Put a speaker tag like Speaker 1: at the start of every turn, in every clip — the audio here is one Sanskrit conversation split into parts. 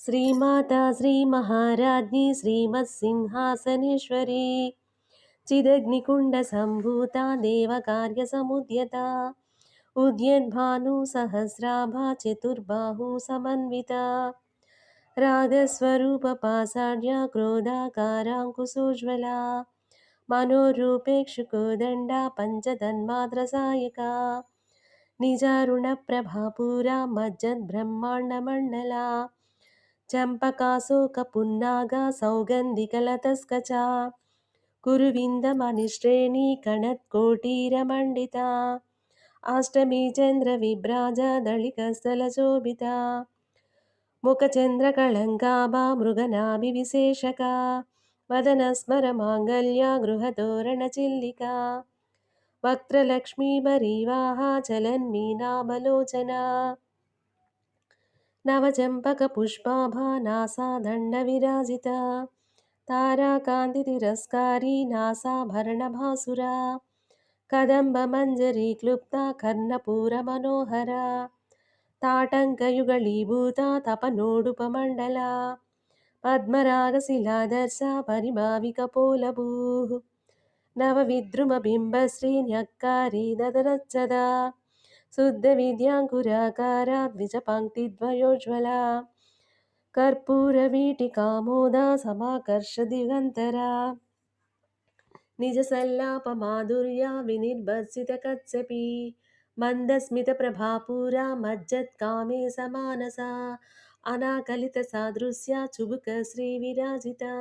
Speaker 1: श्रीमाता श्रीमहाराज्ञी श्रीमत्सिंहासनेश्वरी चिदग्निकुण्डसम्भूता देवकार्यसमुद्यता उद्यद्भानुसहस्राभा चतुर्बाहु समन्विता रागस्वरूपपाषाढ्या क्रोधाकाराङ्कुशोज्ज्वला मनोरूपेक्षुकोदण्डा पञ्चतन्मात्रसायका निजारुणप्रभापूरा मज्जद्ब्रह्माण्डमण्डला चम्पकाशोकपुन्नागा सौगन्धिकलतस्कचा कुरुविन्दमनिश्रेणी कणत्कोटीरमण्डिता अष्टमी चन्द्रविभ्राजा दळिकस्थलशोभिता मुखचन्द्रकळङ्काभा मृगनाभिविशेषका वदनस्मरमाङ्गल्या गृहतोरणचिल्लिका वक्त्रलक्ष्मीबरीवाहा चलन्मीनाबलोचना नवचम्पकपुष्पाभा नासादण्डविराजिता ताराकान्तितिरस्कारी नासाभरणभासुरा कदम्बमञ्जरी क्लुप्ता कर्णपूरमनोहरा ताटङ्कयुगलीभूता तपनोडुपमण्डला पद्मरागशिलादर्शा परिभाविकपोलभूः नवविद्रुमबिम्बश्रीन्यक्कारी ददरच्चदा शुद्धविद्याङ्कुराकारा द्विजपङ्क्तिद्वयोज्ज्वला कर्पूरवीटिकामोदा समाकर्षदिगन्तरा निजसल्लापमाधुर्या विनिर्भर्सितकच्छपी मन्दस्मितप्रभापूरा मज्जत्कामे समानसा अनाकलितसादृश्या चुबुकश्रीविराजिता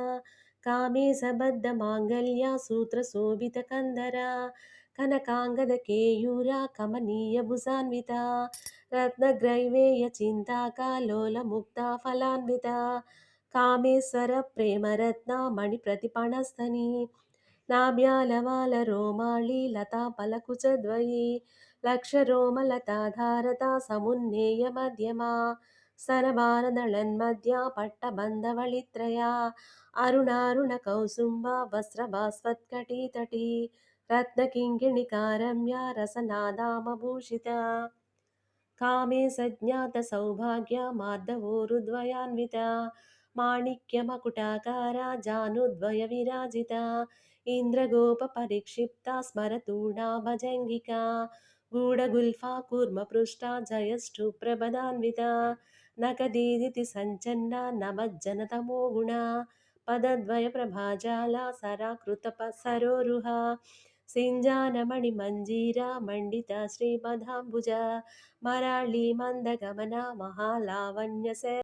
Speaker 1: कामे सबद्धमाङ्गल्या सूत्रशोभितकन्धरा कनकाङ्गदकेयूरा कमनीयभुजान्विता रत्नग्रैवेयचिन्ताका लोलमुक्ता कामेश्वरप्रेमरत्ना मणिप्रतिपणस्तनी नाभ्यालवालरोमाळी लतापलकुचद्वयी लक्षरोमलताधारता समुन्नेयमध्यमा स्तनभारदळन्मध्या पट्टबन्धवळित्रया अरुणारुणकौसुम्बा वस्त्रभास्वत्कटितटी रत्नकिङ्किणिकारम्या रसनादामभूषिता कामे सज्ञातसौभाग्या मार्दवोरुद्वयान्विता माणिक्यमकुटाकारा जानुद्वयविराजिता इन्द्रगोपपरिक्षिप्ता स्मरतूणा भजङ्गिका गूढगुल्फा कूर्मपृष्ठा जयष्टुप्रभदान्विता नखदीदिति सञ्चन्ना नमज्जनतमोगुणा पदद्वयप्रभाजाला सराकृतसरोरुहा सिञ्जानमणिमञ्जीरा मण्डिता श्रीपदाम्बुजा मराळी मन्दगमना महालावण्यसे